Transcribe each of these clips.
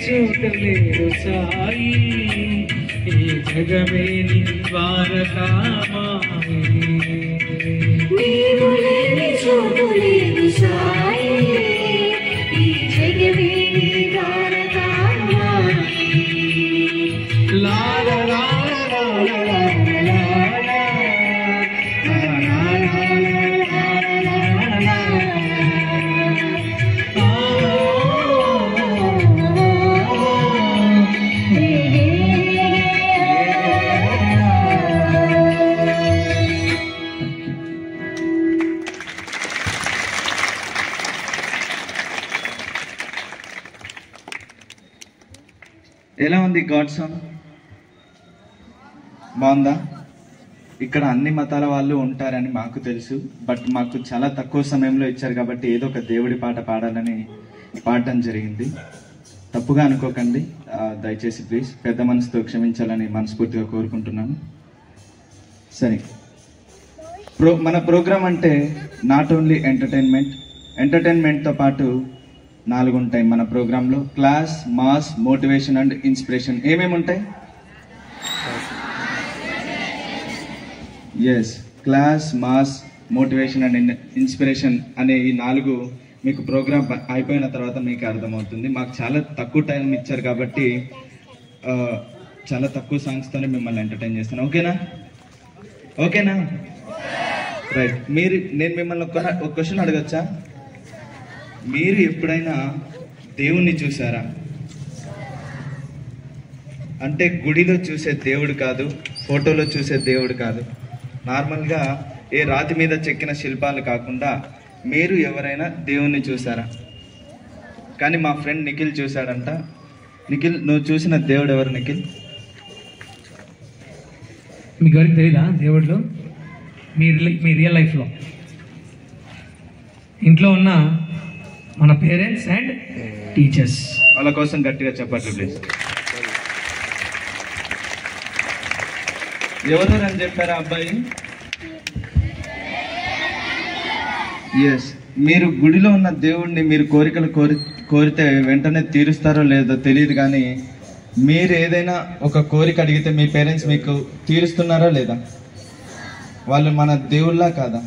చోట లేరు సాయి, ఈ జగమే నీ ద్వారకామాయి. నీవు లేని చోటు లేదు సాయి, ఈ జగమే నీ ద్వారకామాయి. లా లా లా లా లా లా లా లా. ఎలా ఉంది గాడ్ సాంగ్? బాగుందా? ఇక్కడ అన్ని మతాల వాళ్ళు ఉంటారని మాకు తెలుసు, బట్ మాకు చాలా తక్కువ సమయంలో ఇచ్చారు కాబట్టి ఏదో ఒక దేవుడి పాట పాడాలని పాడటం జరిగింది. తప్పుగా అనుకోకండి దయచేసి ప్లీజ్, పెద్ద మనసుతో క్షమించాలని మనస్ఫూర్తిగా కోరుకుంటున్నాను. సరే, మన ప్రోగ్రామ్ అంటే నాట్ ఓన్లీ ఎంటర్టైన్మెంట్తో పాటు 4 ఉంటాయి మన ప్రోగ్రాంలో. Class, mass, motivation and inspiration. ఏమేమి ఉంటాయి? Yes, class, mass, motivation and inspiration అనే ఈ 4 మీకు ప్రోగ్రామ్ అయిపోయిన తర్వాత మీకు అర్థమవుతుంది. మాకు చాలా తక్కువ టైం ఇచ్చారు కాబట్టి చాలా తక్కువ సాంగ్స్తోనే మిమ్మల్ని ఎంటర్టైన్ చేస్తాను. ఓకేనా? రైట్. నేను మిమ్మల్ని ఒక క్వశ్చన్ అడగచ్చా? మీరు ఎప్పుడైనా దేవుణ్ణి చూసారా? అంటే గుడిలో చూసే దేవుడు కాదు, ఫోటోలో చూసే దేవుడు కాదు, నార్మల్గా ఏ రాతి మీద చెక్కిన శిల్పాలు కాకుండా మీరు ఎవరైనా దేవుణ్ణి చూసారా? కానీ మా ఫ్రెండ్ నిఖిల్ చూశాడంట. నిఖిల్, నువ్వు చూసిన దేవుడు ఎవరు నిఖిల్? మీకు ఎవరికి తెలీదా దేవుళ్ళు? మీ రియల్ లైఫ్లో ఇంట్లో ఉన్న మన పేరెంట్స్ అండ్ టీచర్స్. వాళ్ళ కోసం గట్టిగా చెప్పట్లు ప్లీజ్. ఎవరు అని చెప్పారా అబ్బాయి? ఎస్, మీరు గుడిలో ఉన్న దేవుడిని మీరు కోరికలు కోరితే వెంటనే తీరుస్తారో లేదో తెలియదు, కానీ మీరు ఏదైనా ఒక కోరిక అడిగితే మీ పేరెంట్స్ మీకు తీరుస్తున్నారా లేదా? వాళ్ళు మన దేవుళ్ళా కాదా?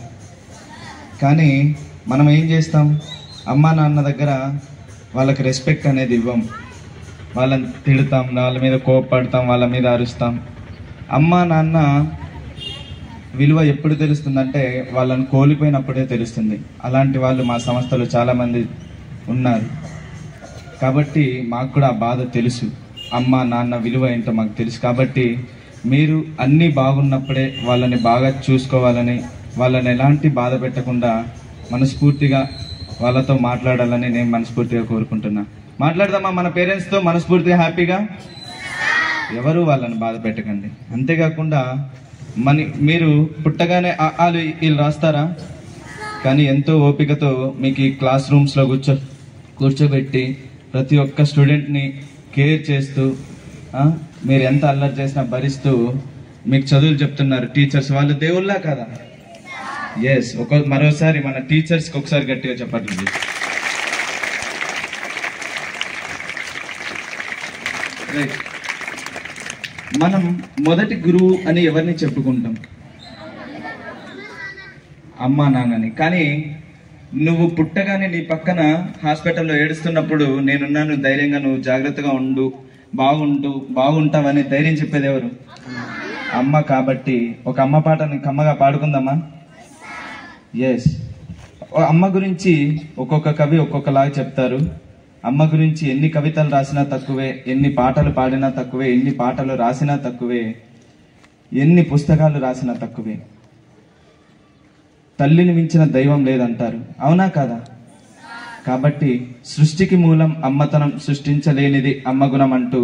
కానీ మనం ఏం చేస్తాం? అమ్మా నాన్న దగ్గర వాళ్ళకి రెస్పెక్ట్ అనేది ఇవ్వం, వాళ్ళని తిడతాం, వాళ్ళ మీద కోపపడతాం, వాళ్ళ మీద అరుస్తాం. అమ్మా నాన్న విలువ ఎప్పుడు తెలుస్తుందంటే వాళ్ళని కోల్పోయినప్పుడే తెలుస్తుంది. అలాంటి వాళ్ళు మా సంస్థలో చాలామంది ఉన్నారు. కాబట్టి మాకు కూడా ఆ బాధ తెలుసు, అమ్మ నాన్న విలువ ఏంటో మాకు తెలుసు. కాబట్టి మీరు అన్నీ బాగున్నప్పుడే వాళ్ళని బాగా చూసుకోవాలని, వాళ్ళని ఎలాంటి బాధ పెట్టకుండా మనస్ఫూర్తిగా వాళ్ళతో మాట్లాడాలని నేను మనస్ఫూర్తిగా కోరుకుంటున్నా. మాట్లాడదామా మన పేరెంట్స్తో మనస్ఫూర్తిగా హ్యాపీగా? ఎవరు వాళ్ళని బాధ పెట్టకండి. అంతేకాకుండా మీరు పుట్టగానే వాళ్ళు వీళ్ళు రాస్తారా? కానీ ఎంతో ఓపికతో మీకు ఈ క్లాస్ రూమ్స్లో కూర్చోబెట్టి ప్రతి ఒక్క స్టూడెంట్ని కేర్ చేస్తూ మీరు ఎంత అల్లరి చేసినా భరిస్తూ మీకు చదువులు చెప్తున్నారు టీచర్స్. వాళ్ళు దేవుళ్ళా కదా? ఎస్. మరోసారి మన టీచర్స్కి ఒకసారి గట్టిగా చెప్పట్లేదు. రైట్. మనం మొదటి గురువు అని ఎవరిని చెప్పుకుంటాం? అమ్మా నాన్నని. కానీ నువ్వు పుట్టగానే నీ పక్కన హాస్పిటల్లో ఏడుస్తున్నప్పుడు నేనున్నాను, ధైర్యంగా నువ్వు జాగ్రత్తగా ఉండు, బాగుంటావని ధైర్యం చెప్పేది ఎవరు? అమ్మ. కాబట్టి ఒక అమ్మ పాటని కమ్మగా పాడుకుందామా? ఎస్. అమ్మ గురించి ఒక్కొక్క కవి ఒక్కొక్కలాగా చెప్తారు. అమ్మ గురించి ఎన్ని కవితలు రాసినా తక్కువే, ఎన్ని పాటలు పాడినా తక్కువే, ఎన్ని పాటలు రాసినా తక్కువే, ఎన్ని పుస్తకాలు రాసినా తక్కువే. తల్లిని మించిన దైవం లేదంటారు, అవునా కాదా? కాబట్టి సృష్టికి మూలం అమ్మతనం, సృష్టించలేనిది అమ్మ గుణం అంటూ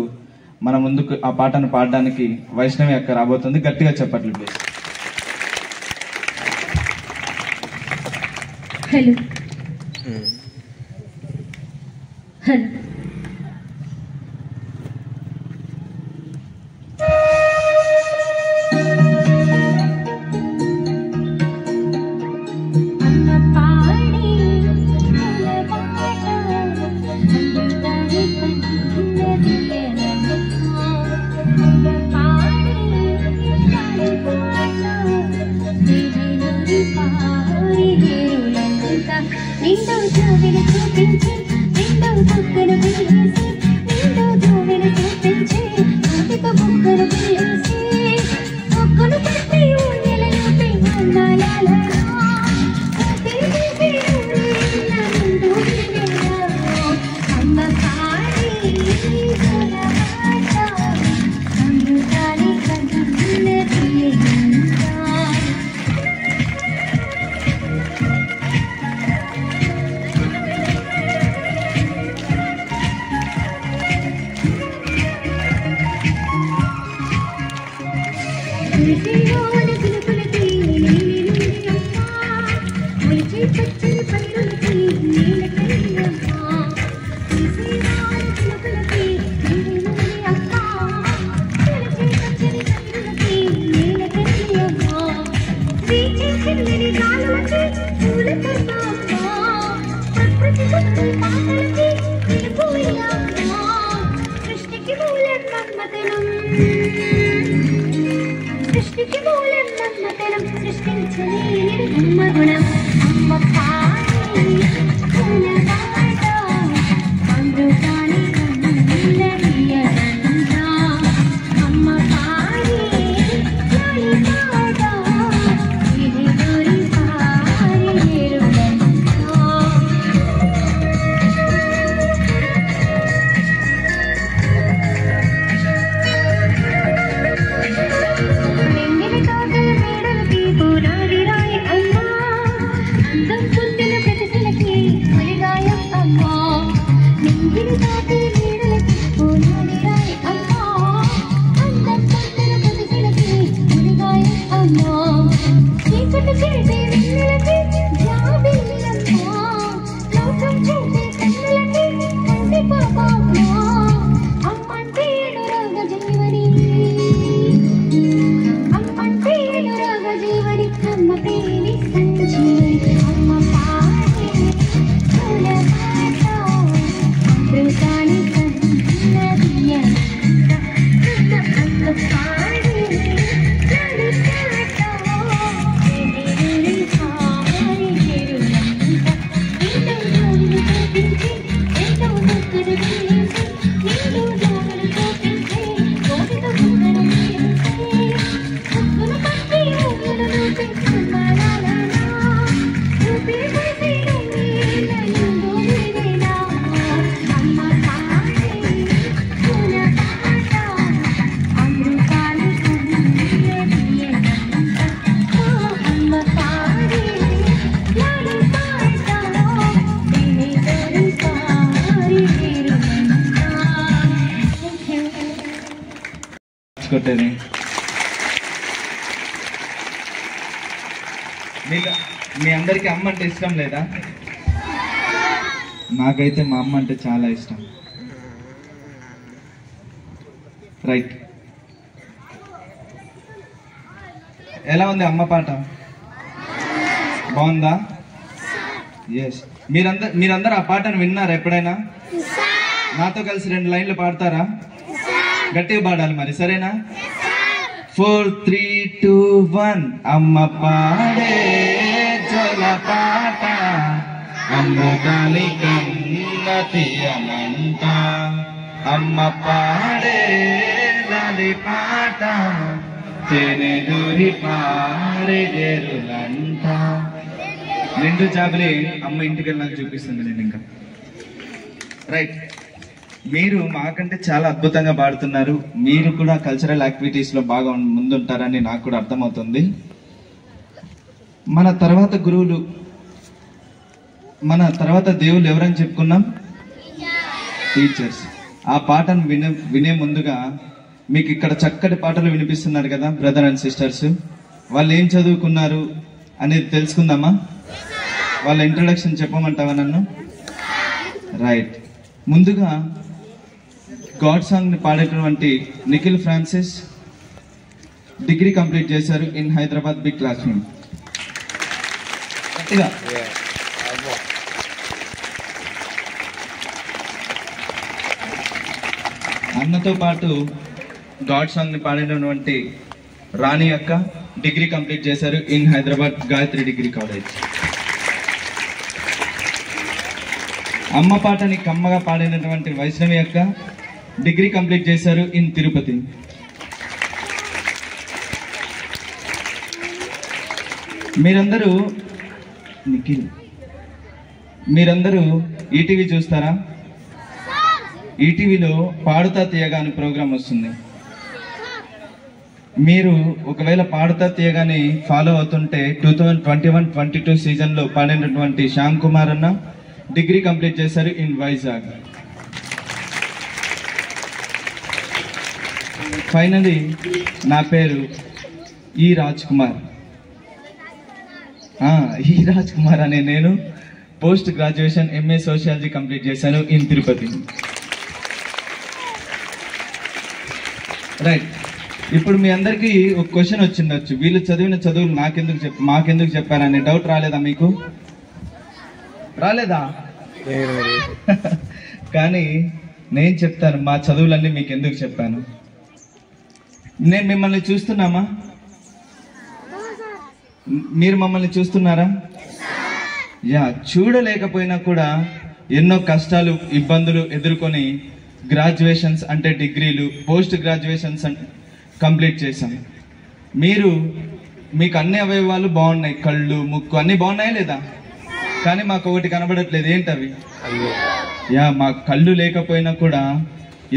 మన ముందుకు ఆ పాటను పాడడానికి వైష్ణవి అక్క రాబోతుంది. గట్టిగా చెప్పట్లు ప్లీజ్. హలో హలో పాడి నిండు జోవిని చూపించి నిండు బుగ్గను పిలిచి నిండు జోవిని చూపించి నోటితో బుగ్గను పిలిచి బుగ్గను పట్టి ఊయలలోపి ఉన్నాలాలా సృష్టికి మూలం మన్మథనం సృష్టించలేని బ్రహ్మగుణం అమ్మ పాడి పూలబాట అమృతాని కన్నీయనంట అమ్మ పాడి లాలిపాట ఇది గోరి పారి ఎరుగంట కొట్టేది మీ అందరికీ అమ్మ అంటే ఇష్టం లేదా? నాకైతే మా అమ్మ అంటే చాలా ఇష్టం. రైట్, ఎలా ఉంది అమ్మ పాట? బాగుందా? ఎస్. మీరందరూ ఆ పాటను విన్నారా ఎప్పుడైనా? నాతో కలిసి 2 లైన్లు పాడతారా? గట్టిగా పాడాలి మరి, సరేనా? 4, 3, 2, 1. అమ్మ పాడే జల పాట అమ్మదాని కన్నతి అనంత అమ్మ పాడే లాలి పాట తేనెలూరి పారేరులంట. నిండు జాబిలి అమ్మ ఇంటికి వెళ్ళి నాకు చూపిస్తుంది నేను ఇంకా. రైట్, మీరు మాకంటే చాలా అద్భుతంగా పాడుతున్నారు. మీరు కూడా కల్చరల్ యాక్టివిటీస్లో బాగా ముందుంటారని నాకు కూడా అర్థమవుతుంది. మన తర్వాత గురువులు, మన తర్వాత దేవుళ్ళు ఎవరని చెప్పుకున్నాం? టీచర్స్. ఆ పాటను వినే ముందుగా మీకు ఇక్కడ చక్కటి పాటలు వినిపిస్తున్నారు కదా బ్రదర్ అండ్ సిస్టర్స్. వాళ్ళు ఏం చదువుకున్నారు అనేది తెలుసుకుందామా? వాళ్ళ ఇంట్రొడక్షన్ చెప్పమంటావా నన్ను? రైట్, ముందుగా గాడ్ సాంగ్ ని పాడేటువంటి నిఖిల్ ఫ్రాన్సిస్ డిగ్రీ కంప్లీట్ చేశారు in Hyderabad big classroom. గట్టిగా. అన్నతో పాటు గాడ్ సాంగ్ ని పాడినటువంటి రాణి అక్క డిగ్రీ కంప్లీట్ చేశారు in Hyderabad Gayatri degree college. అమ్మ పాటని కమ్మగా పాడినటువంటి వైష్ణవి అక్క డిగ్రీ కంప్లీట్ చేశారు ఇన్ తిరుపతి. మీరందరూ ఈటీవీ చూస్తారా? ఈటీవీలో పాడుతా తీయగా అని ప్రోగ్రాం వస్తుంది. మీరు ఒకవేళ పాడుతా తీయగాని ఫాలో అవుతుంటే 2021-22 సీజన్లో పాడినటువంటి శ్యామ్ కుమార్ అన్న డిగ్రీ కంప్లీట్ చేశారు ఇన్ వైజాగ్. ఫైనలీ నా పేరు ఈ రాజ్ కుమార్. ఈ రాజ్ కుమార్ అనే నేను post graduation MA sociology complete చేశాను ఇన్ తిరుపతి. రైట్, ఇప్పుడు మీ అందరికీ ఒక క్వశ్చన్ వచ్చిండొచ్చు, వీళ్ళు చదివిన చదువులు మాకెందుకు చెప్పారనే డౌట్ రాలేదా మీకు? రాలేదా? కానీ నేను చెప్తాను మా చదువులన్నీ మీకు ఎందుకు చెప్పాను. నేను మిమ్మల్ని చూస్తున్నామా? మీరు మమ్మల్ని చూస్తున్నారా? చూడలేకపోయినా కూడా ఎన్నో కష్టాలు ఇబ్బందులు ఎదుర్కొని గ్రాడ్యుయేషన్స్ అంటే డిగ్రీలు, పోస్ట్ గ్రాడ్యుయేషన్స్ కంప్లీట్ చేశాం. మీకు అన్ని అవయవాలు బాగున్నాయి, కళ్ళు ముక్కు అన్ని బాగున్నాయా లేదా? కానీ మాకు ఒకటి కనబడట్లేదు, ఏంటవి? మా కళ్ళు లేకపోయినా కూడా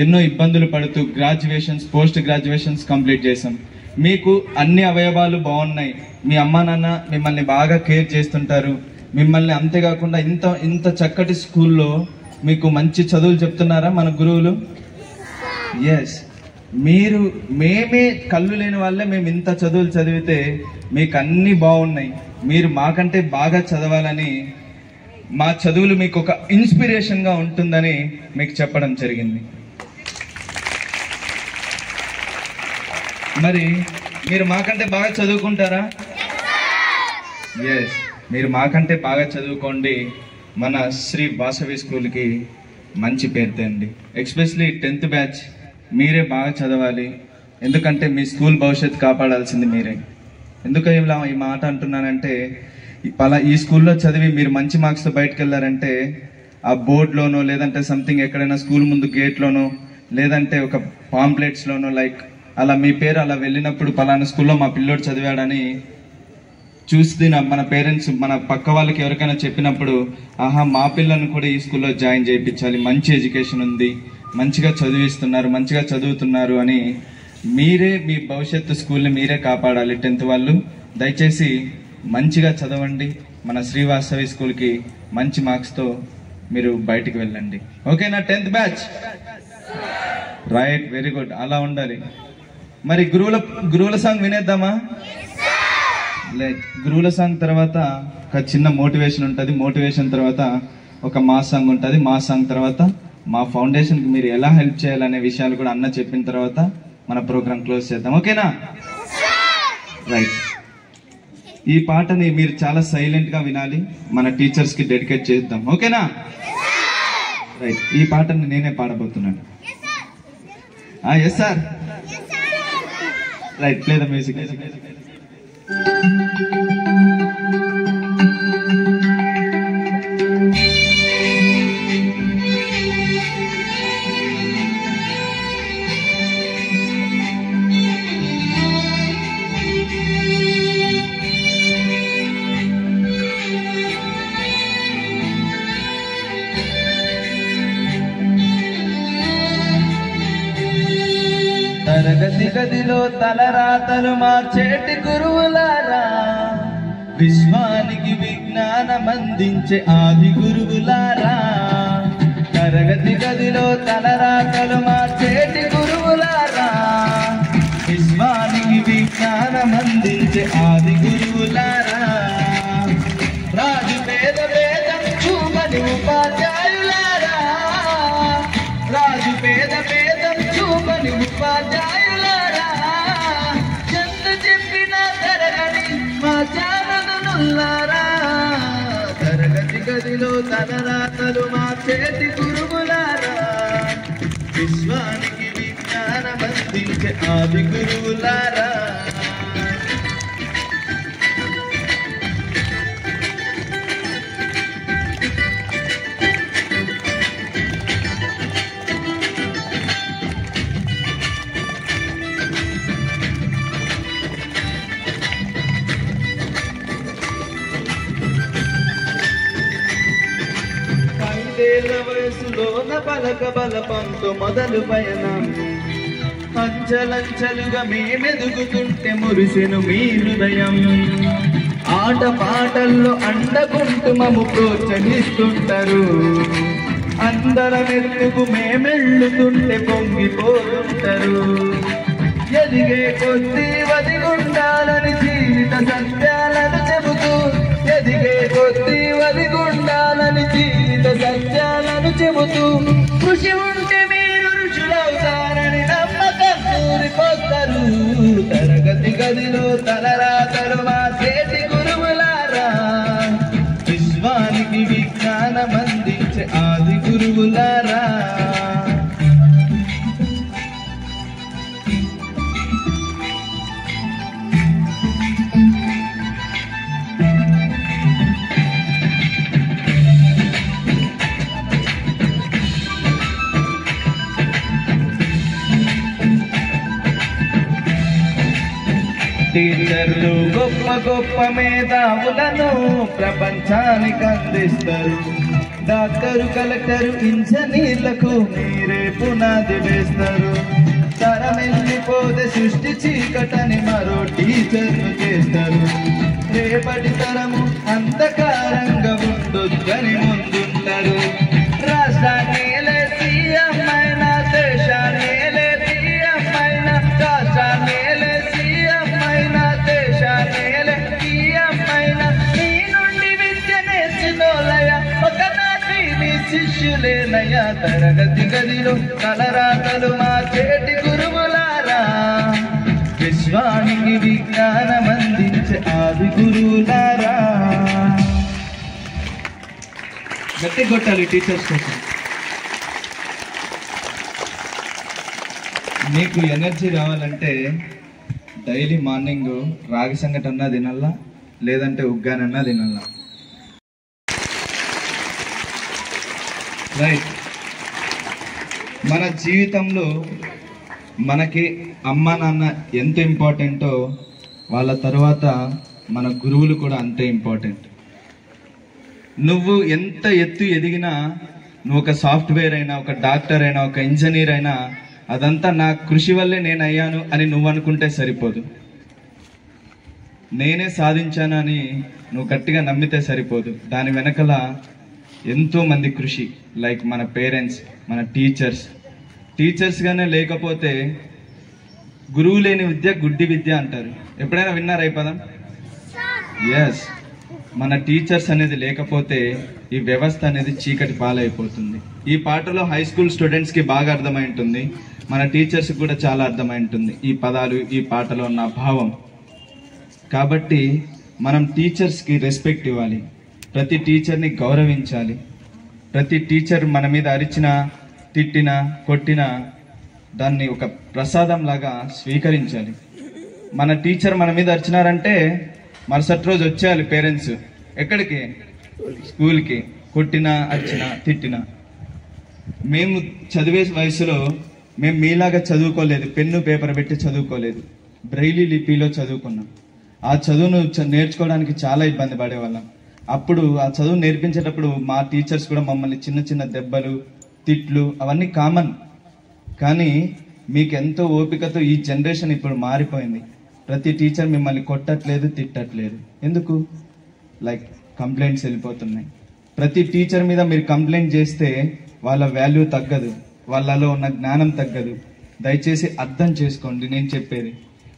ఎన్నో ఇబ్బందులు పడుతూ గ్రాడ్యుయేషన్స్ పోస్ట్ గ్రాడ్యుయేషన్స్ కంప్లీట్ చేశాం. మీకు అన్ని అవయవాలు బాగున్నాయి, మీ అమ్మా నాన్న మిమ్మల్ని బాగా కేర్ చేస్తుంటారు, మిమ్మల్ని అంతేకాకుండా ఇంత చక్కటి స్కూల్లో మీకు మంచి చదువులు చెప్తున్నారా మన గురువులు? ఎస్, మేమే కళ్ళు లేని వాళ్ళే మేము ఇంత చదువులు చదివితే మీకు అన్ని బాగున్నాయి, మీరు మాకంటే బాగా చదవాలని మా చదువులు మీకు ఒక ఇన్స్పిరేషన్గా ఉంటుందని మీకు చెప్పడం జరిగింది. మరి మీరు మాకంటే బాగా చదువుకుంటారా? ఎస్, మీరు మాకంటే బాగా చదువుకోండి. మన శ్రీ వాసవి స్కూల్కి మంచి పేరు తేండి. ఎస్పెషలీ 10th బ్యాచ్ మీరే బాగా చదవాలి, ఎందుకంటే మీ స్కూల్ భవిష్యత్తు కాపాడాల్సింది మీరే. ఎందుకు ఇలా ఈ మాట అంటున్నానంటే, ఈ స్కూల్లో చదివి మీరు మంచి మార్క్స్తో బయటకు వెళ్ళారంటే ఆ బోర్డులోనో లేదంటే సంథింగ్ ఎక్కడైనా స్కూల్ ముందు గేట్లోనో లేదంటే ఒక పాంప్లెట్స్లోనో లైక్ అలా మీ పేరు అలా వెళ్ళినప్పుడు పలానా స్కూల్లో మా పిల్లోడు చదివాడని చూసి మన పేరెంట్స్ మన పక్క వాళ్ళకి ఎవరికైనా చెప్పినప్పుడు ఆహా మా పిల్లను కూడా ఈ స్కూల్లో జాయిన్ చేయించాలి, మంచి ఎడ్యుకేషన్ ఉంది, మంచిగా చదివిస్తున్నారు, మంచిగా చదువుతున్నారు అని మీరే మీ భవిష్యత్తు స్కూల్ని మీరే కాపాడాలి. 10th వాళ్ళు దయచేసి మంచిగా చదవండి, మన శ్రీవాసవి స్కూల్కి మంచి మార్క్స్తో మీరు బయటికి వెళ్ళండి. ఓకేనా 10th batch? Right, very good, అలా ఉండాలి. మరి గురువుల సాంగ్ వినేద్దామా? గురువుల సాంగ్ తర్వాత ఒక చిన్న మోటివేషన్ ఉంటుంది, మోటివేషన్ తర్వాత ఒక మా సాంగ్ ఉంటుంది, మా సాంగ్ తర్వాత మా ఫౌండేషన్కి మీరు ఎలా హెల్ప్ చేయాలనే విషయాలు కూడా అన్న చెప్పిన తర్వాత మన ప్రోగ్రామ్ క్లోజ్ చేద్దాం. ఓకేనా? రైట్, ఈ పాటని మీరు చాలా సైలెంట్గా వినాలి, మన టీచర్స్కి డెడికేట్ చేద్దాం. ఓకేనా? రైట్, ఈ పాటని నేనే పాడబోతున్నాను. Yes sir. Right, play the music. తరగతి గదిలో తలరాతలు మార్చేటి గురువులారా, విశ్వానికి విజ్ఞానం అందించే ఆది గురువులారా. తరగతి గదిలో తలరాతలు మార్చేటి గురువులారా, విశ్వానికి విజ్ఞానం అందించే ఆది గురువులారా. రాజు పేద భేదం చూపని ఉపాధ్యాయులారా, రాజు పేద భేదం చూపని ఉపాధ్యాయులారా. ఎంత చెప్పినా తరగని మా జాననులారా, తరగతి గదిలో తలరాతలు మార్చేటి గురువులారా, విశ్వానికి విజ్ఞానం అందించే ఆది గురువులారా. ఏళ్ళ వయసులోన పలక బలపంతో మొదలు పయనం. అంచలంచలుగా మేమెదుగుతుంటే మురిసెను మీ హృదయం. ఆట పాటల్లో అండకుంటూ మము ప్రోత్సహిస్తుంటారు. అందరమెత్తుకు మేమెళ్ళుతుంటే పొంగిపోతుంటారు. ఎదిగే కొద్దీ వదిగుండాలని జీవిత సత్యాలను చెబుతూ, ఎదిగే కొద్దీ వదిగుండాలని జీవిత సత్యాలను చెబుతూ, కృషి ఉంటే మీరు ఋషులవుతారని నమ్మకం ఊరిపోతారు. తరగతి గదిలో తలరాతలు మా చేతి గురువులారా, విశ్వానికి విజ్ఞానం అందించే ఆది గురువులారా. టీచర్లు గొప్ప గొప్ప మేధావులను ప్రపంచానికి అందిస్తారు. డాక్టరు, కలెక్టరు, ఇంజనీర్లకు మీరే పునాది వేస్తారు. తరమెళ్ళిపోతే సృష్టి చీకటని మరో టీచర్లు చేస్తారు. రేపటి తరము అంధకారంగా ఉండొద్దని ముందుంటారు. రాష్ట్రాన్ని సీఎం అయినా, దేశాన్ని సీఎం అయినా, రాష్ట్రాన్ని సీఎం అయినా, దేశాన్ని సీఎం అయినా, మీ నుండి విద్య నేర్చుకోలయ ఒకనాటి మీ శిష్యులేనయ. తరగతి గదిలో తలరాతలు మా చేటి గురువులారా, విశ్వానికి విజ్ఞానం అందించే ఆది గురువులారా. గట్టి కొట్టాలి టీచర్స్ కోసం. మీకు ఎనర్జీ రావాలంటే డైలీ మార్నింగ్ రాగి సంగటి అన్నా తినల్లా, లేదంటే ఉగ్గానన్నా తినల్లా. రైట్. మన జీవితంలో మనకి అమ్మ నాన్న ఎంత ఇంపార్టెంటో, వాళ్ళ తర్వాత మన గురువులు కూడా అంతే ఇంపార్టెంట్. నువ్వు ఎంత ఎత్తు ఎదిగినా, నువ్వు ఒక సాఫ్ట్వేర్ అయినా, ఒక డాక్టర్ అయినా, ఒక ఇంజనీర్ అయినా, అదంతా నా కృషి వల్లే నేను అయ్యాను అని నువ్వు అనుకుంటే సరిపోదు. నేనే సాధించాను అని నువ్వు గట్టిగా నమ్మితే సరిపోదు. దాని వెనకల ఎంతో మంది కృషి, లైక్ మన పేరెంట్స్, మన టీచర్స్గానే లేకపోతే గురువు లేని విద్య గుడ్డి విద్య అంటారు. ఎప్పుడైనా విన్నారా ఈ పదం? ఎస్. మన టీచర్స్ అనేది లేకపోతే ఈ వ్యవస్థ అనేది చీకటి పాలైపోతుంది. ఈ పాటలో హై స్కూల్ స్టూడెంట్స్కి బాగా అర్థమై ఉంటుంది, మన టీచర్స్కి కూడా చాలా అర్థమై ఉంటుంది ఈ పదాలు, ఈ పాటలో ఉన్న భావం. కాబట్టి మనం టీచర్స్కి రెస్పెక్ట్ ఇవ్వాలి, ప్రతి టీచర్ని గౌరవించాలి. ప్రతి టీచర్ మన మీద అరిచినా, తిట్టినా, కొట్టినా దాన్ని ఒక ప్రసాదం లాగా స్వీకరించాలి. మన టీచర్ మన మీద అరిచినారంటే మరుసటి రోజు వచ్చేయాలి పేరెంట్స్. ఎక్కడికి? స్కూల్కి. కొట్టినా, అరిచినా, తిట్టినా. మేము చదివే వయసులో మేము మీలాగా చదువుకోలేదు, పెన్ను పేపర్ పెట్టి చదువుకోలేదు, బ్రెయిలీ లిపిలో చదువుకున్నాం. ఆ చదువును నేర్చుకోవడానికి చాలా ఇబ్బంది పడేవాళ్ళం. అప్పుడు ఆ చదువు నేర్పించేటప్పుడు మా టీచర్స్ కూడా మమ్మల్ని చిన్న చిన్న దెబ్బలు, తిట్లు అవన్నీ కామన్. కానీ మీకు ఎంతో ఓపికతో ఈ జనరేషన్ ఇప్పుడు మారిపోయింది. ప్రతి టీచర్ మిమ్మల్ని కొట్టట్లేదు, తిట్టట్లేదు. ఎందుకు? లైక్ కంప్లైంట్స్ వెళ్ళిపోతున్నాయి. ప్రతి టీచర్ మీద మీరు కంప్లైంట్ చేస్తే వాళ్ళ వాల్యూ తగ్గదు, వాళ్ళలో ఉన్న జ్ఞానం తగ్గదు. దయచేసి అర్థం చేసుకోండి నేను చెప్పేది.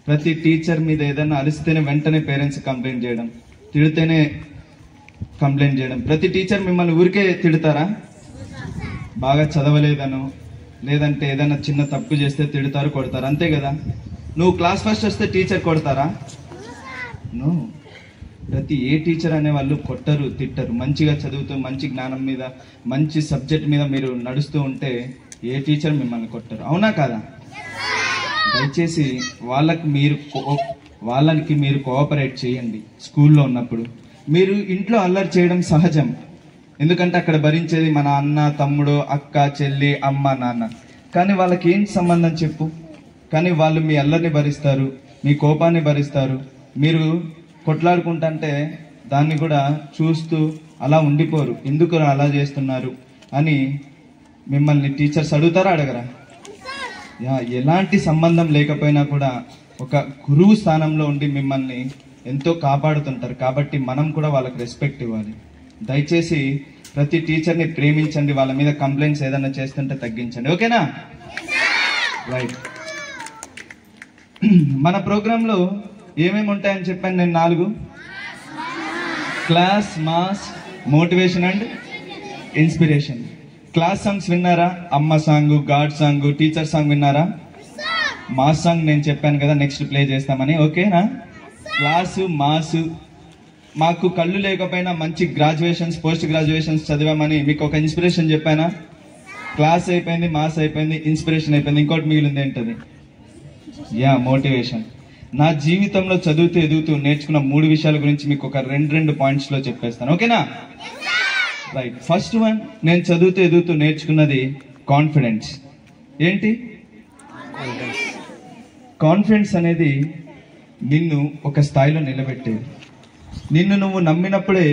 ప్రతి టీచర్ మీద ఏదైనా అరిస్తేనే వెంటనే పేరెంట్స్ కంప్లైంట్ చేయడం, తిడితేనే కంప్లైంట్ చేయడం. ప్రతి టీచర్ మిమ్మల్ని ఊరికే తిడతారా? బాగా చదవలేదనో, లేదంటే ఏదైనా చిన్న తప్పు చేస్తే తిడతారు, కొడతారు, అంతే కదా. నువ్వు క్లాస్ ఫస్ట్ వస్తే టీచర్ కొడతారా? నో. ప్రతి ఏ టీచర్ అనే వాళ్ళు కొట్టరు, తిట్టరు. మంచిగా చదువుతూ, మంచి జ్ఞానం మీద, మంచి సబ్జెక్ట్ మీద మీరు నడుస్తూ ఉంటే ఏ టీచర్ మిమ్మల్ని కొట్టరు. అవునా కాదా? దయచేసి వాళ్ళకి మీరు కోఆపరేట్ చేయండి. స్కూల్లో ఉన్నప్పుడు మీరు ఇంట్లో అల్లరి చేయడం సహజం, ఎందుకంటే అక్కడ భరించేది మన అన్న, తమ్ముడు, అక్క, చెల్లి, అమ్మ, నాన్న. కానీ వాళ్ళకి ఏం సంబంధం చెప్పు? కానీ వాళ్ళు మీ అల్లరిని భరిస్తారు, మీ కోపాన్ని భరిస్తారు. మీరు కొట్లాడుకుంటుంటే దాన్ని కూడా చూస్తూ అలా ఉండిపోరు. ఎందుకు అలా చేస్తున్నారు, అని మిమ్మల్ని టీచర్స్ అడుగుతారా అడగరా? ఎలాంటి సంబంధం లేకపోయినా కూడా ఒక గురువు స్థానంలో ఉండి మిమ్మల్ని ఎంతో కాపాడుతుంటారు. కాబట్టి మనం కూడా వాళ్ళకి రెస్పెక్ట్ ఇవ్వాలి. దయచేసి ప్రతి టీచర్ని ప్రేమించండి. వాళ్ళ మీద కంప్లైంట్స్ ఏదైనా చేస్తుంటే తగ్గించండి. ఓకేనా? రైట్. మన ప్రోగ్రాంలో ఏమేమి ఉంటాయని చెప్పాను నేను? 4: class, mass, motivation and inspiration. Class songs విన్నారా? అమ్మ song, God song, teacher song విన్నారా? మాస్ సాంగ్ నేను చెప్పాను కదా నెక్స్ట్ ప్లే చేస్తామని. ఓకేనా? Class, mass. మాకు కళ్ళు లేకపోయినా మంచి గ్రాడ్యుయేషన్స్, పోస్ట్ గ్రాడ్యుయేషన్స్ చదివామని మీకు ఒక ఇన్స్పిరేషన్ చెప్పానా? క్లాస్ అయిపోయింది, మాస్ అయిపోయింది, ఇన్స్పిరేషన్ అయిపోయింది. ఇంకోటి మిగిలింది ఏంటది? మోటివేషన్. నా జీవితంలో చదువుతూ ఎదుగుతూ నేర్చుకున్న 3 విషయాల గురించి మీకు ఒక 2 పాయింట్స్ లో చెప్పేస్తాను. ఓకేనా? రైట్. ఫస్ట్ వన్, నేను చదువుతూ ఎదుగుతూ నేర్చుకున్నది కాన్ఫిడెన్స్. ఏంటి కాన్ఫిడెన్స్ అనేది? నిన్ను ఒక స్థాయిలో నిలబెట్టేది. నిన్ను నువ్వు నమ్మినప్పుడే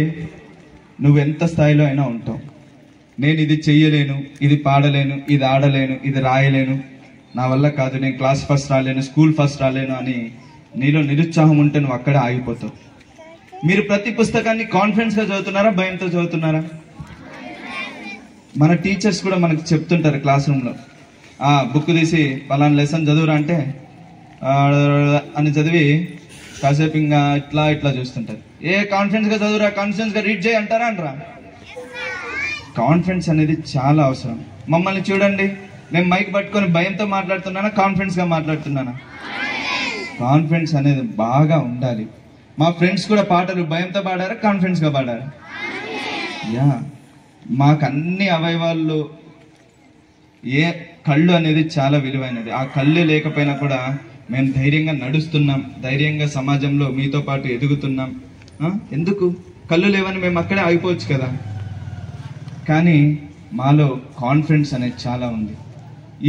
నువ్వు ఎంత స్థాయిలో అయినా ఉంటావు. నేను ఇది చెయ్యలేను, ఇది పాడలేను, ఇది ఆడలేను, ఇది రాయలేను, నా వల్ల కాదు, నేను క్లాస్ ఫస్ట్ రాలేను, స్కూల్ ఫస్ట్ రాలేను అని నీలో నిరుత్సాహం ఉంటే నువ్వు అక్కడే ఆగిపోతావు. మీరు ప్రతి పుస్తకాన్ని కాన్ఫిడెన్స్గా చదువుతున్నారా, భయంతో చదువుతున్నారా? మన టీచర్స్ కూడా మనకు చెప్తుంటారు క్లాస్ రూమ్లో, బుక్ తీసి పలానా లెసన్ చదువురా అంటే అని చదివి కాసేపు ఇంకా ఇట్లా చూస్తుంటారు. కాన్ఫిడెన్స్గా చదువురా, కాన్ఫిడెన్స్గా రీడ్ చేయి అంటారా అనరా? కాన్ఫిడెన్స్ అనేది చాలా అవసరం. మమ్మల్ని చూడండి, నేను మైక్ పట్టుకొని భయంతో మాట్లాడుతున్నానా, కాన్ఫిడెన్స్గా మాట్లాడుతున్నానా? కాన్ఫిడెన్స్ అనేది బాగా ఉండాలి. మా ఫ్రెండ్స్ కూడా పాటలు భయంతో పాడారా, కాన్ఫిడెన్స్గా పాడారా? మాకు అన్ని అవయవాల్లో కళ్ళు అనేది చాలా విలువైనది. ఆ కళ్ళు లేకపోయినా కూడా మేము ధైర్యంగా నడుస్తున్నాం, ధైర్యంగా సమాజంలో మీతో పాటు ఎదుగుతున్నాం. ఎందుకు? కళ్ళు లేవని మేము అక్కడే ఆగిపోవచ్చు కదా. కానీ మాలో కాన్ఫిడెన్స్ అనేది చాలా ఉంది.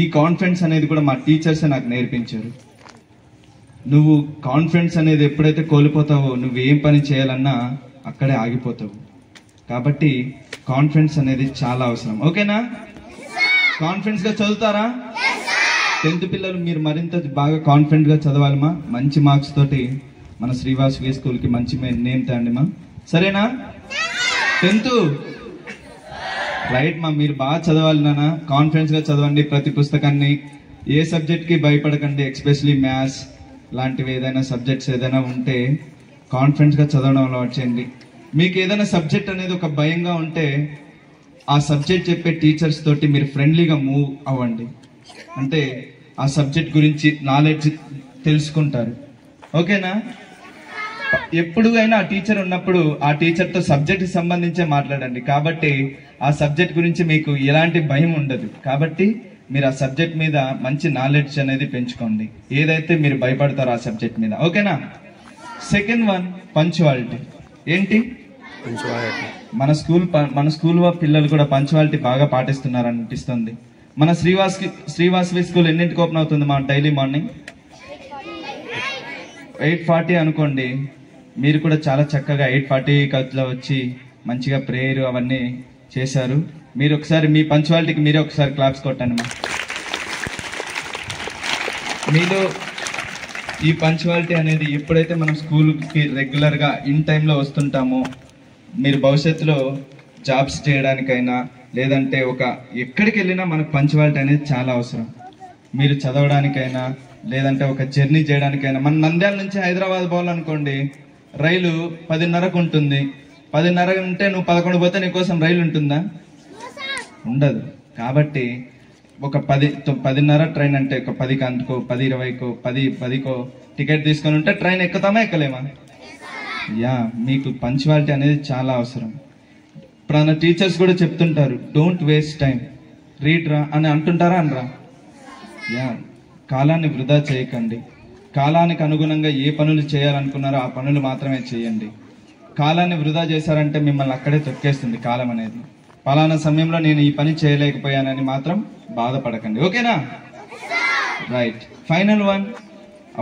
ఈ కాన్ఫిడెన్స్ అనేది కూడా మా టీచర్సే నాకు నేర్పించారు. నువ్వు కాన్ఫిడెన్స్ అనేది ఎప్పుడైతే కోల్పోతావో నువ్వు ఏం పని చేయాలన్నా అక్కడే ఆగిపోతావు. కాబట్టి కాన్ఫిడెన్స్ అనేది చాలా అవసరం. ఓకేనా? కాన్ఫిడెన్స్గా చదువుతారా? 10th పిల్లలు మీరు మరింత బాగా కాన్ఫిడెంట్గా చదవాలమ్మా. మంచి మార్క్స్ తోటి మన శ్రీవాసవి స్కూల్కి మంచి నేమ్ తేండి మా. సరేనా? 10th రైట్ మా. మీరు బాగా చదవాలి నాన్న, కాన్ఫిడెన్స్గా చదవండి ప్రతి పుస్తకాన్ని. ఏ సబ్జెక్ట్కి భయపడకండి, ఎస్పెషలీ మ్యాథ్స్ లాంటివి ఏదైనా సబ్జెక్ట్స్ ఏదైనా ఉంటే కాన్ఫిడెన్స్గా చదవడం అలవాటు చేయండి. మీకు ఏదైనా సబ్జెక్ట్ అనేది ఒక భయంగా ఉంటే ఆ సబ్జెక్ట్ చెప్పే టీచర్స్ తోటి మీరు ఫ్రెండ్లీగా మూవ్ అవ్వండి. అంటే ఆ సబ్జెక్ట్ గురించి నాలెడ్జ్ తెలుసుకుంటారు. ఓకేనా? ఎప్పుడు అయినా ఆ టీచర్ ఉన్నప్పుడు ఆ టీచర్తో సబ్జెక్ట్కి సంబంధించే మాట్లాడండి. కాబట్టి ఆ సబ్జెక్ట్ గురించి మీకు ఎలాంటి భయం ఉండదు. కాబట్టి మీరు ఆ సబ్జెక్ట్ మీద మంచి నాలెడ్జ్ అనేది పెంచుకోండి, ఏదైతే మీరు భయపడతారో ఆ సబ్జెక్ట్ మీద. ఓకేనా? Second one, punctuality. ఏంటి? మన స్కూల్ పిల్లలు కూడా పంచువాలిటీ బాగా పాటిస్తున్నారు అనిపిస్తుంది. మన శ్రీవాసవి స్కూల్ ఎన్నింటికి ఓపెన్ అవుతుంది మా డైలీ మార్నింగ్? 8:40 అనుకోండి. మీరు కూడా చాలా చక్కగా 8:40 వచ్చి మంచిగా ప్రేయర్ అవన్నీ చేశారు. మీరు ఒకసారి మీ పంచువాలిటీకి మీరే ఒకసారి క్లాప్స్ కొట్టండి మా. మీలో ఈ పంచువాలిటీ అనేది ఎప్పుడైతే మనం స్కూల్కి రెగ్యులర్గా ఇన్ టైంలో వస్తుంటామో మీరు భవిష్యత్తులో జాబ్స్ చేయడానికైనా లేదంటే ఎక్కడికి వెళ్ళినా మనకు పంచువాలిటీ అనేది చాలా అవసరం. మీరు చదవడానికైనా లేదంటే ఒక జర్నీ చేయడానికైనా. మన నంద్యాల నుంచి హైదరాబాద్ పోవాలనుకోండి, రైలు 10:30కు ఉంటుంది. 10:30 ఉంటే నువ్వు 11 పోతే నీకోసం రైలు ఉంటుందా? ఉండదు. కాబట్టి ఒక 10:30 ట్రైన్ అంటే ఒక 10 గంటకో 10:20కో 10:10కో టికెట్ తీసుకొని ఉంటే ట్రైన్ ఎక్కుతామా ఎక్కలేమా? మీకు పంచువాలిటీ అనేది చాలా అవసరం. మన టీచర్స్ కూడా చెప్తుంటారు, డోంట్ వేస్ట్ టైం, రీడ్ రా అని అంటుంటారా అనరా? కాలాన్ని వృధా చేయకండి. కాలానికి అనుగుణంగా ఏ పనులు చేయాలనుకున్నారో ఆ పనులు మాత్రమే చేయండి. కాలాన్ని వృధా చేశారంటే మిమ్మల్ని అక్కడే తొక్కేస్తుంది కాలం అనేది. పలానా సమయంలో నేను ఈ పని చేయలేకపోయానని మాత్రం బాధపడకండి. ఓకేనా? Right. Final one,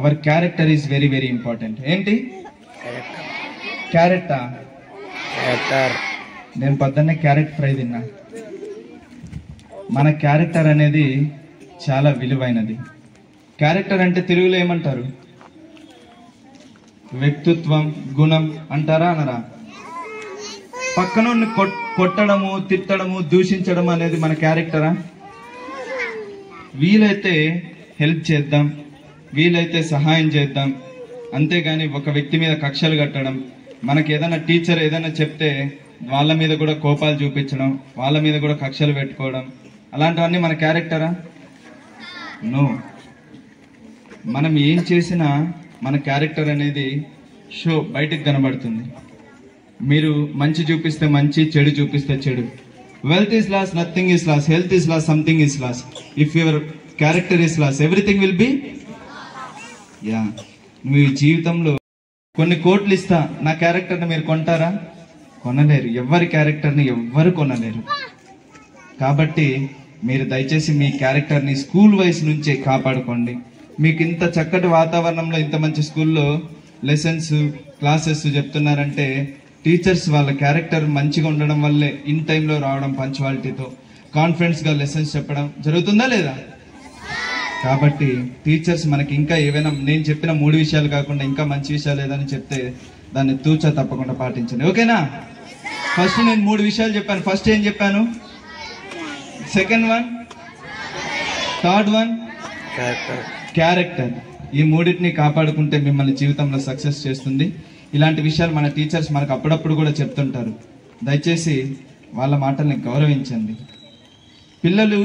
our character is very very important. ఏంటి క్యారెక్టర్? నేను పొద్దున్నే క్యారెట్ ఫ్రై తిన్నా. మన క్యారెక్టర్ అనేది చాలా విలువైనది. క్యారెక్టర్ అంటే తెలుగులో ఏమంటారు? వ్యక్తిత్వం, గుణం అంటారా అనరా? పక్కన కొట్టడము, తిట్టడము, దూషించడం అనేది మన క్యారెక్టరా? వీలైతే హెల్ప్ చేద్దాం, వీలైతే సహాయం చేద్దాం, అంతేగాని ఒక వ్యక్తి మీద కక్షలు కట్టడం, మనకి ఏదైనా టీచర్ ఏదైనా చెప్తే వాళ్ళ మీద కూడా కోపాలు చూపించడం, వాళ్ళ మీద కూడా కక్షలు పెట్టుకోవడం, అలాంటివన్నీ మన క్యారెక్టరా? నో. మనం ఏం చేసినా మన క్యారెక్టర్ అనేది బయటికి కనబడుతుంది. మీరు మంచి చూపిస్తే మంచి, చెడు చూపిస్తే చెడు. Wealth is lost, nothing is lost. Health is lost, something is lost. If your character is lost, everything will be. Yeah, మీ జీవితంలో కొన్ని కోట్లు ఇస్తా, నా క్యారెక్టర్ని మీరు కొంటారా? కొనలేరు. ఎవరి క్యారెక్టర్ని ఎవ్వరు కొనలేరు. కాబట్టి మీరు దయచేసి మీ క్యారెక్టర్ని స్కూల్ వయసు నుంచే కాపాడుకోండి. మీకు ఇంత చక్కటి వాతావరణంలో, ఇంత మంచి స్కూల్లో లెసన్స్, క్లాసెస్ చెప్తున్నారంటే టీచర్స్ వాళ్ళ క్యారెక్టర్ మంచిగా ఉండడం వల్లే ఇన్ టైంలో రావడం, పంచువాలిటీతో కాన్ఫిడెన్స్గా లెసన్స్ చెప్పడం జరుగుతుందా లేదా? కాబట్టి టీచర్స్ మనకి ఇంకా ఏవైనా, నేను చెప్పిన 3 విషయాలు కాకుండా ఇంకా మంచి విషయాలు ఏదని చెప్తే దాన్ని తూచా తప్పకుండా పాటించండి. ఓకేనా? ఫస్ట్ నేను 3 విషయాలు చెప్పాను. ఫస్ట్ ఏం చెప్పాను? Second one, third one character. ఈ 3టిని కాపాడుకుంటే మిమ్మల్ని జీవితంలో సక్సెస్ చేస్తుంది. ఇలాంటి విషయాలు మన టీచర్స్ మనకు అప్పుడప్పుడు కూడా చెప్తుంటారు. దయచేసి వాళ్ళ మాటల్ని గౌరవించండి. పిల్లలు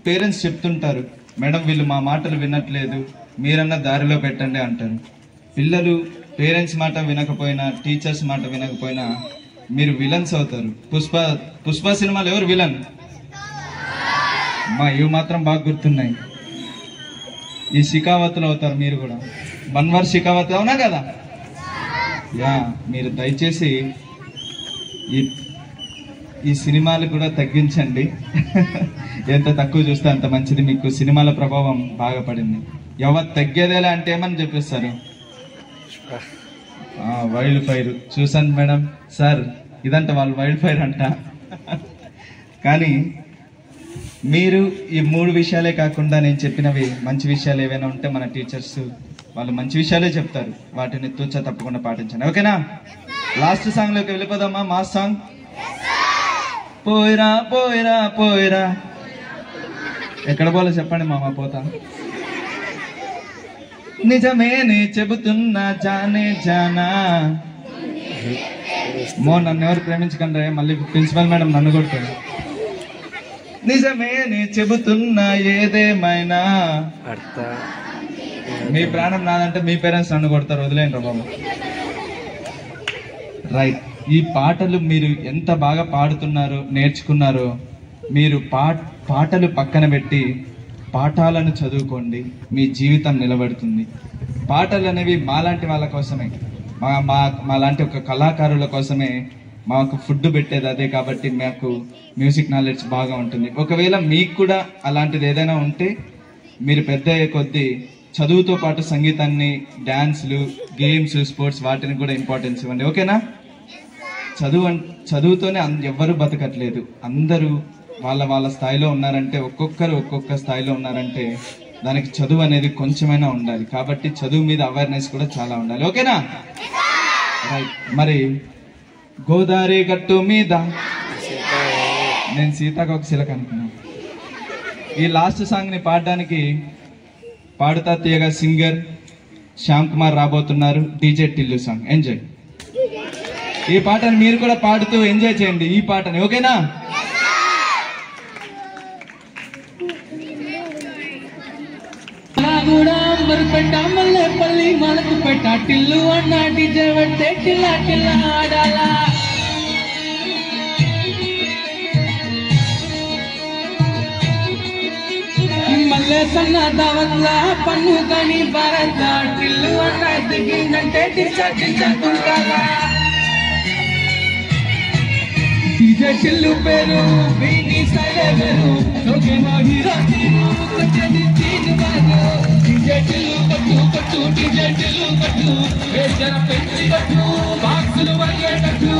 పేరెంట్స్ చెప్తుంటారు, మేడం వీళ్ళు మా మాటలు వినట్లేదు, మీరన్నా దారిలో పెట్టండి అంటారు. పిల్లలు పేరెంట్స్ మాట వినకపోయినా, టీచర్స్ మాట వినకపోయినా మీరు విలన్స్ అవుతారు. పుష్ప సినిమాలో ఎవరు విలన్? ఇవి మాత్రం బాగా గుర్తున్నాయి. ఈ షికావత్లు అవుతారు మీరు కూడా. బన్వర్ షికావత్, అవునా కదా? యా, మీరు దయచేసి ఈ సినిమాలు కూడా తగ్గించండి. ఎంత తక్కువ చూస్తే అంత మంచిది. మీకు సినిమాల ప్రభావం బాగా పడింది. ఎవరు తగ్గేదేలా అంటే ఏమని చెప్పేస్తారు? వైల్డ్ ఫైర్ చూసాను మేడం. సార్ ఇదంట వాళ్ళు వైల్డ్ ఫైర్ అంట. కానీ మీరు ఈ 3 విషయాలే కాకుండా నేను చెప్పినవి మంచి విషయాలు ఏవైనా ఉంటే మన టీచర్స్ వాళ్ళు మంచి విషయాలే చెప్తారు. వాటిని తూచా తప్పకుండా పాటించండి. ఓకేనా? లాస్ట్ సాంగ్ లోకి వెళ్ళిపోదామా? Mass song. పోయిరా పోయిరా పోయిరా, ఎక్కడ పోలే చెప్పండి మామ, పోతా. నిజమేనే చెబుతున్నా జానే జానా. నన్ను ఎవరు ప్రేమించకండి, మళ్ళీ ప్రిన్సిపల్ మేడం నన్ను కొడుతుంది. నిజమేనే చెబుతున్నా ఏదేమైనా, మీ ప్రాణం నాదంటే మీ పేరెంట్స్ నన్ను కొడతారు, వదిలేండి బాబు. రైట్. ఈ పాటలు మీరు ఎంత బాగా పాడుతున్నారో, నేర్చుకున్నారో, మీరు పాటలు పక్కన పెట్టి పాఠాలను చదువుకోండి. మీ జీవితం నిలబడుతుంది. పాటలు అనేవి మాలాంటి వాళ్ళ కోసమే, మాలాంటి ఒక కళాకారుల కోసమే. మాకు ఫుడ్ పెట్టేది అదే. కాబట్టి మాకు మ్యూజిక్ నాలెడ్జ్ బాగా ఉంటుంది. ఒకవేళ మీకు కూడా అలాంటిది ఏదైనా ఉంటే మీరు పెద్ద అయ్యే కొద్దీ చదువుతో పాటు సంగీతాన్ని, డ్యాన్స్లు, గేమ్స్, స్పోర్ట్స్ వాటిని కూడా ఇంపార్టెన్స్ ఇవ్వండి. ఓకేనా? చదువుతోనే ఎవ్వరూ బతకట్లేదు. అందరూ వాళ్ళ స్థాయిలో ఉన్నారంటే, ఒక్కొక్కరు ఒక్కొక్క స్థాయిలో ఉన్నారంటే దానికి చదువు అనేది కొంచెమైనా ఉండాలి. కాబట్టి చదువు మీద అవేర్నెస్ కూడా చాలా ఉండాలి. ఓకేనా? రైట్. మరి గోదావరి గట్టు మీద, నేను సీతాకోక చిలక అనుకున్నాను. ఈ లాస్ట్ సాంగ్ ని పాడడానికి పాడుతా తీయగా సింగర్ శ్యామ్ కుమార్ రాబోతున్నారు. DJ Tillu song. ఎంజాయ్. ఈ పాటను మీరు కూడా పాడుతూ ఎంజాయ్ చేయండి ఈ పాటని. ఓకేనా? మల్లెపల్లి మనకు పెట్ట టిల్లు అన్న డీజే పడితే టిల్లా టిల్లా ఆడాలా. మల్లె సన్న దావత్లా పన్ను కానీ భారత టిల్లు అన్న దిగిందంటే టిచ్చా టిచ్చా తుంటాలా. డీజే టిల్లు పేరు వీని స్టైలే వేరు సోకేమో హీరో తీరు కొట్టేది తీను బాగు డీజే టిల్లు కొట్టు డీజే టిల్లు కొట్టు వేజన పెంచి కొట్టు బాక్సులు వరిగేటట్టు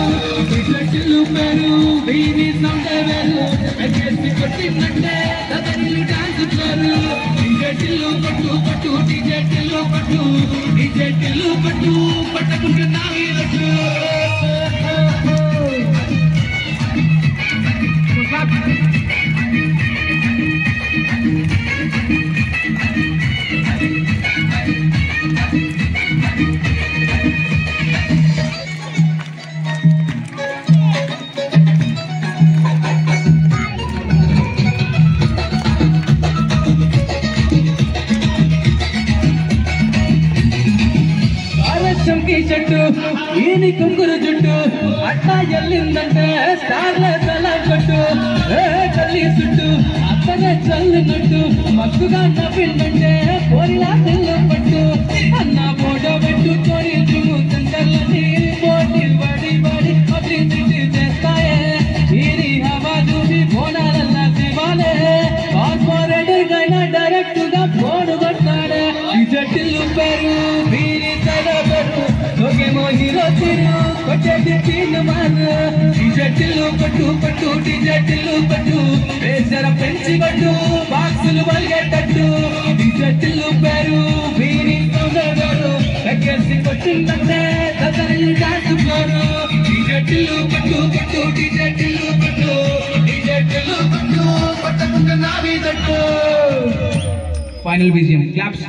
డీజే టిల్లు పేరు వీని సౌండే వేరు ఎక్కేసి కొట్టినట్టే దదరిల్లి డాన్స్ పేరు డీజే టిల్లు కొట్టు డీజే టిల్లు కొట్టు పట్టకుంటే నా వీరట్టు చంకి చెట్టు ఈని కుంగురు జుట్టు అట్టా ఎల్లిందంటే స్టార్లే సలాం కొట్టు కల్లి చుట్టు అత్తనే చల్లినట్టు మక్కుగా నవ్విందంటే పోరిలా తెల్ల పట్టు అన్న ఫోటో పెట్టు తోరి చుమ్ము సెంటర్లని పోటీ వాడి అప్పుడు తిట్టి చేస్తాయే ఈని హవా చూసి ఫోనాలన్నా శివాలే కార్పొరేటర్ కైనా డైరెక్ట్ గా ఫోన్ కొట్టాడే ఈ జట్టిల్లు పేరు వీరి సైలబరు సోకేమో హీరో తీరు కొట్టేది తీను మారు డీజే టిల్లు కొట్టు డీజే టిల్లు కొట్టు వేసర పెంచి కొట్టు బాక్సులు వలిగేటట్టు డీజే టిల్లు పేరు వీరి సైలబరు ఎక్కేసి కొట్టిందంటే దదరిల్లి డాన్స్ పేరు డీజే టిల్లు కొట్టు డీజే టిల్లు కొట్టు పట్టకుంటే నా వీదట్టు ఫైనల్ BGM క్లాప్స్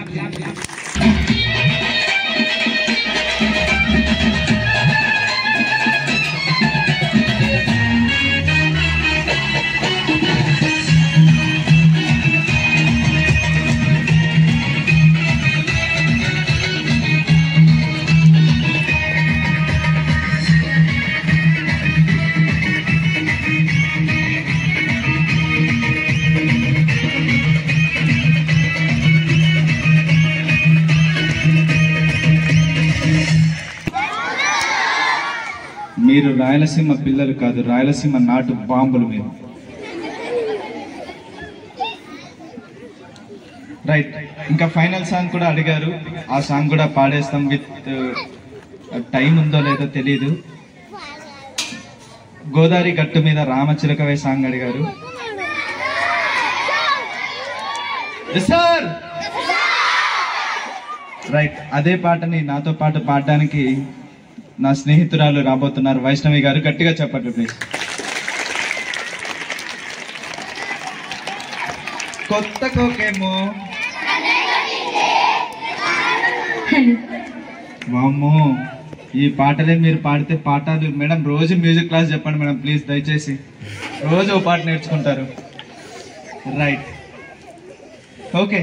మీరు రాయలసీమ పిల్లలు కాదు, రాయలసీమ నాటు బాంబులు మీరు. రైట్, ఇంకా ఫైనల్ సాంగ్ కూడా అడిగారు, ఆ సాంగ్ కూడా పాడేస్తాం. విత్ టైం ఉందో లేదో తెలియదు. గోదావరి గట్టు మీద రామచిలకవే సాంగ్ అడిగారు. సార్ రైట్, అదే పాటని నాతో పాటు పాడడానికి నా స్నేహితురాలు రాబోతున్నారు, వైష్ణవి గారు. గట్టిగా చెప్పండి ప్లీజ్. కొత్త కోకేమో వామ్మో, ఈ పాటలే మీరు పాడితే పాటలు మేడం. రోజు మ్యూజిక్ క్లాస్ చెప్పండి మేడం ప్లీజ్, దయచేసి. రోజు ఓ పాట నేర్చుకుంటారు. రైట్, ఓకే,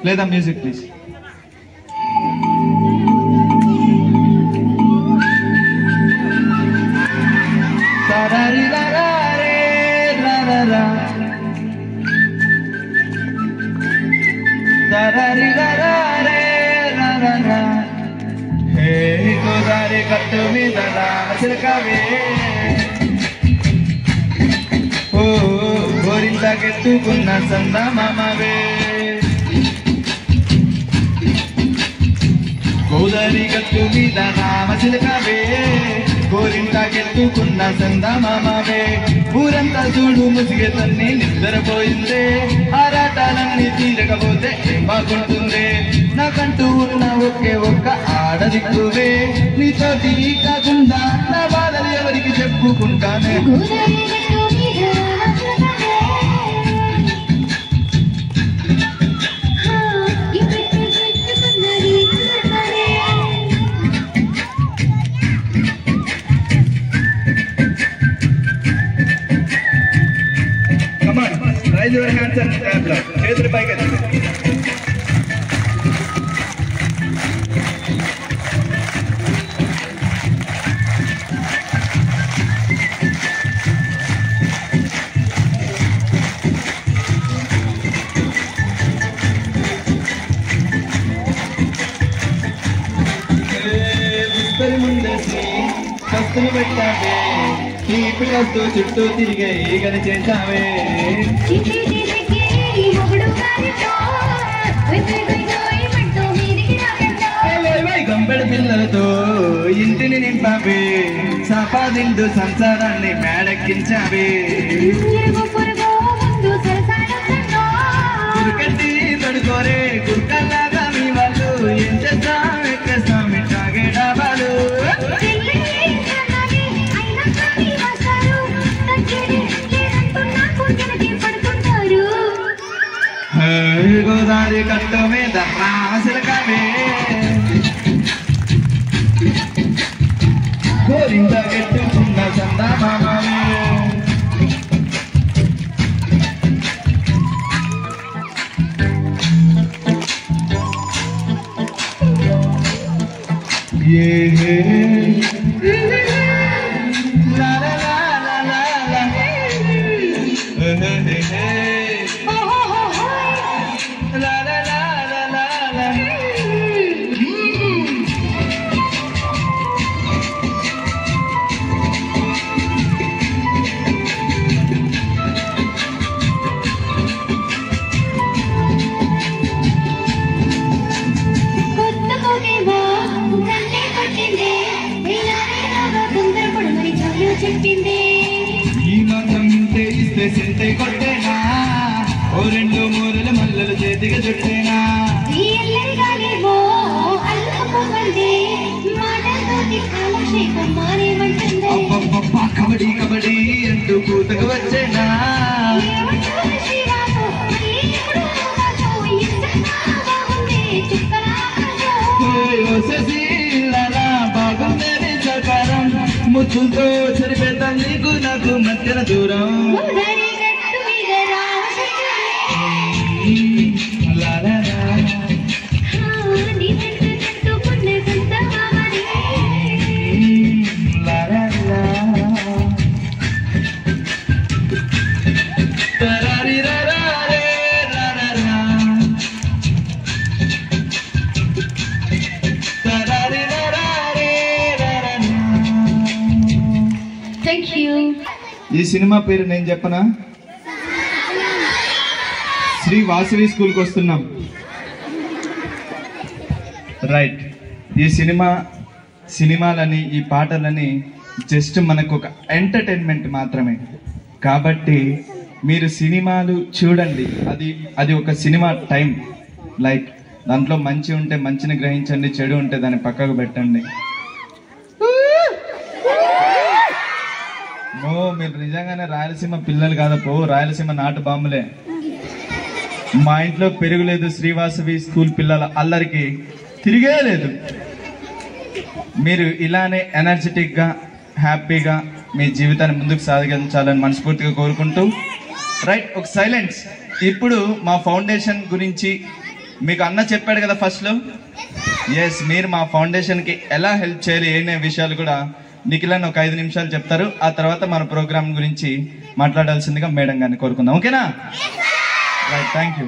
లేదా మ్యూజిక్ ప్లీజ్. గోదావరి గట్టు మీద రామచిలకవే, ఓ గోరింత కెత్తుకున్న సందమామవే. గోదావరి గట్టు మీద రామచిలకవే, గోరింత కెత్తుకున్న సందమామవే. ఊరంతా చూడు ముసిగే తన్ని నిద్రపోయిందే, ఆరాటాలన్నీ తీరకపోతే ఏం బాగుంటుందే. నాకంటూ ఉన్న ఒకే ఒక్క ఆడదిక్కువే, నీతోటి కాకుండా నా బాధలు ఎవరికి చెప్పుకుంటానే. Raise your hands and clap. చేతులు పైకి. ముందేసి కస్తులు పెట్టావే, తీపి వస్తూ చుట్టూ తిరిగే ఈగని చేశావే గంపెడు పిల్లలతో ఇంటిని నింపావే సంపాదించు సంసారాన్ని మేడెక్కించావే కురుకట్టి పడుకోరే కుక్కలాగా మీ వాళ్ళు ఏం చేస్తాం ఎక్కేస్తాం ఇట్లాగే డాబాలు గోదావరి కట్టు మీద రాసిలకవే గోరింద గెట్టుకున్న చందమామవే la la la la la la la la la la la ఈ మాత్రం ఇస్తే సింతే కొట్టేనా ఓ రెండు మూరల మల్లలు చేతిగా చుట్టేనా కబడ్డీ కబడ్డీ అంటూ కూతకు వచ్చేనా బాగుంది సకారం ముచ్చుతో సరిపెడతాం నీకు నాకు మధ్యన దూరం ఈ సినిమా పేరు నేను చెప్పనా శ్రీ వాసవి స్కూల్కి వస్తున్నాం రైట్ ఈ సినిమాలని ఈ పాటలని జస్ట్ మనకు ఒక ఎంటర్టైన్మెంట్ మాత్రమే కాబట్టి మీరు సినిమాలు చూడండి అది ఒక సినిమా టైం లైక్ దాంట్లో మంచి ఉంటే మంచిని గ్రహించండి చెడు ఉంటే దాన్ని పక్కకు పెట్టండి మీరు నిజంగానే రాయలసీమ పిల్లలు కాదపో రాయలసీమ నాటు బాంబులే మా ఇంట్లో పెరుగులేదు శ్రీవాసవి స్కూల్ పిల్లల అల్లరికి తిరిగే లేదు మీరు ఇలానే ఎనర్జెటిక్ గా హ్యాపీగా మీ జీవితాన్ని ముందుకు సాగించాలని మనస్ఫూర్తిగా కోరుకుంటూ రైట్ ఒక సైలెన్స్ ఇప్పుడు మా ఫౌండేషన్ గురించి మీకు అన్న చెప్పాడు కదా ఫస్ట్ లో ఎస్ మీరు మా ఫౌండేషన్ కి ఎలా హెల్ప్ చేయాలి అనే విషయాలు కూడా నిఖిలని ఒక 5 నిమిషాలు చెప్తారు ఆ తర్వాత మన ప్రోగ్రామ్ గురించి మాట్లాడాల్సిందిగా మేడం గారిని కోరుకుందాం ఓకేనా right thank you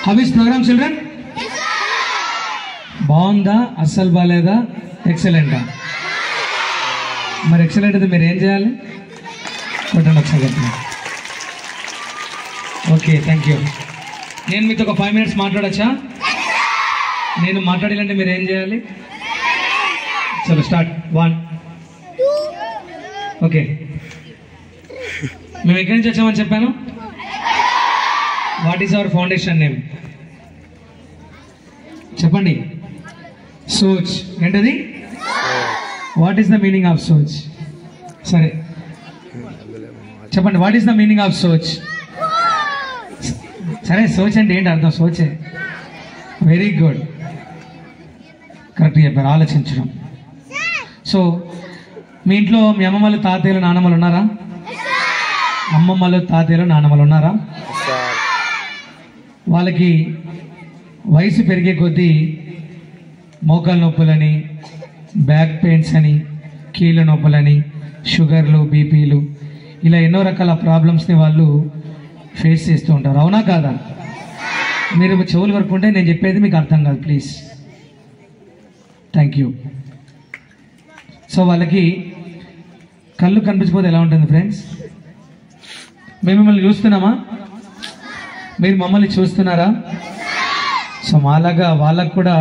how is program children బాగుందా అస్సలు బాగాలేదా ఎక్సలెంటా మరి ఎక్సలెంట్ అయితే మీరు ఏం చేయాలి కొట్టండి ఒకసారి చెప్పండి ఓకే థ్యాంక్ యూ నేను మీతో ఒక 5 minutes మాట్లాడచ్చా నేను మాట్లాడాలంటే మీరు ఏం చేయాలి చలో స్టార్ట్ 1 ఓకే మేము ఎక్కడి నుంచి వచ్చామని చెప్పాను what is our foundation name చెప్పండి సోచ్ ఏంటది what is the meaning of Soch సరే చెప్పండి what is the meaning of Soch సరే సోచ్ అంటే ఏంటి అర్థం సోచే వెరీ గుడ్ కరెక్ట్ చెప్పారు ఆలోచించడం సో మీ ఇంట్లో మీ అమ్మమ్మలు తాతయ్యలు నాన్నమ్మలు ఉన్నారా అమ్మమ్మలు తాతయ్యలు నాన్నమ్మలు ఉన్నారా వాళ్ళకి వయసు పెరిగే కొద్దీ మోకాలు నొప్పులని బ్యాక్ పెయిన్స్ అని కీళ్ళ నొప్పులని షుగర్లు బీపీలు ఇలా ఎన్నో రకాల ప్రాబ్లమ్స్ని వాళ్ళు ఫేస్ చేస్తూ ఉంటారు అవునా కాదా మీరు చెవులు వరకు ఉంటే నేను చెప్పేది మీకు అర్థం కాదు ప్లీజ్ థ్యాంక్ యూ సో వాళ్ళకి కళ్ళు కనిపించకపోతే ఎలా ఉంటుంది ఫ్రెండ్స్? మేము మిమ్మల్ని చూస్తున్నామా? మీరు మమ్మల్ని చూస్తున్నారా? సో మాలాగా వాళ్ళకు కూడా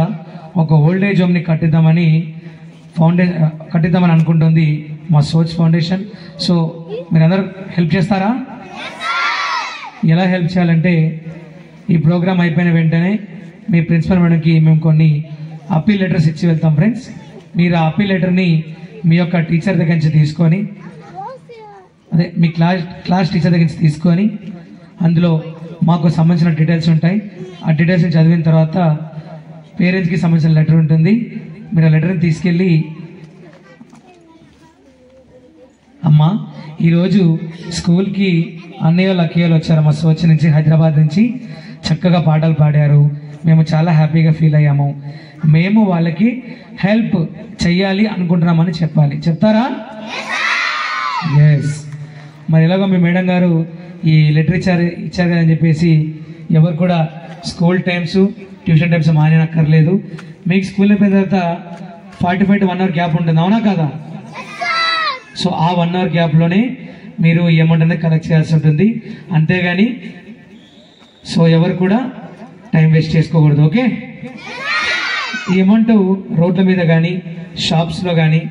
ఒక ఓల్డ్ ఏజ్ హోమ్ని కట్టిద్దామని అనుకుంటుంది మా సోచ్ ఫౌండేషన్. సో మీరందరూ హెల్ప్ చేస్తారా? ఎలా హెల్ప్ చేయాలంటే ఈ ప్రోగ్రామ్ అయిపోయిన వెంటనే మీ ప్రిన్సిపల్ మేడంకి మేము కొన్ని అప్పీల్ లెటర్స్ ఇచ్చి వెళ్తాం ఫ్రెండ్స్. మీరు ఆ అప్పీల్ లెటర్ని మీ యొక్క టీచర్ దగ్గర నుంచి తీసుకొని, అదే మీ క్లాస్ టీచర్ దగ్గర నుంచి తీసుకొని, అందులో మాకు సంబంధించిన డీటెయిల్స్ ఉంటాయి. ఆ డీటెయిల్స్ని చదివిన తర్వాత పేరెంట్స్కి సంబంధించిన లెటర్ ఉంటుంది. మీరు ఆ లెటర్ని తీసుకెళ్ళి, అమ్మా ఈరోజు స్కూల్కి అన్నయ్య అక్కయ్యలు వచ్చారు మా సోచ్ నుంచి, హైదరాబాద్ నుంచి, చక్కగా పాటలు పాడారు, మేము చాలా హ్యాపీగా ఫీల్ అయ్యాము, మేము వాళ్ళకి హెల్ప్ చెయ్యాలి అనుకుంటున్నామని చెప్పాలి. చెప్తారా? ఎస్. మరి ఎలాగో మీ మేడం గారు ఈ లెటర్ ఇచ్చారు కదని చెప్పేసి ఎవరు కూడా స్కూల్ టైమ్స్ ట్యూషన్ టైమ్స్ మానేనక్కర్లేదు. మీకు స్కూల్ అయిపోయిన తర్వాత 45 to 1 hour గ్యాప్ ఉంటుంది, అవునా కదా? సో ఆ 1 hour గ్యాప్లోనే మీరు ఈ అమౌంట్ అనేది కలెక్ట్ చేయాల్సి ఉంటుంది, అంతేగాని సో ఎవరు కూడా టైం వేస్ట్ చేసుకోకూడదు. ఓకే? ఈ అమౌంట్ రోడ్ల మీద కానీ షాప్స్లో కానీ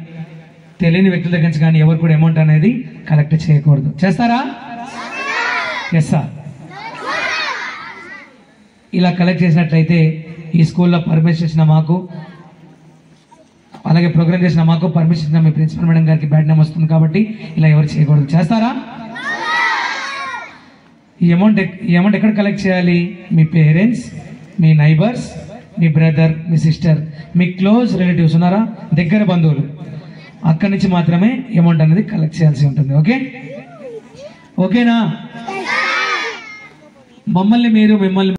తెలియని వ్యక్తుల దగ్గర నుంచి కానీ ఎవరు కూడా అమౌంట్ అనేది కలెక్ట్ చేయకూడదు. చేస్తారా? Yes sir. ఇలా కలెక్ట్ చేసినట్లయితే ఈ స్కూల్లో పర్మిషన్ ఇచ్చిన మాకు, అలాగే ప్రోగ్రామ్ చేసిన మాకు పర్మిషన్ ఇచ్చిన మీ ప్రిన్సిపల్ మేడం గారికి బ్యాడ్ నేమ్ వస్తుంది, కాబట్టి ఇలా ఎవరు చేయకూడదు. చేస్తారా? ఈ అమౌంట్ ఎక్కడ కలెక్ట్ చేయాలి? మీ పేరెంట్స్, మీ నైబర్స్, మీ బ్రదర్, మీ సిస్టర్, మీ క్లోజ్ రిలేటివ్స్ ఉన్నారా, దగ్గర బంధువులు, అక్కడి నుంచి మాత్రమే అమౌంట్ అనేది కలెక్ట్ చేయాల్సి ఉంటుంది. ఓకేనా? మమ్మల్ని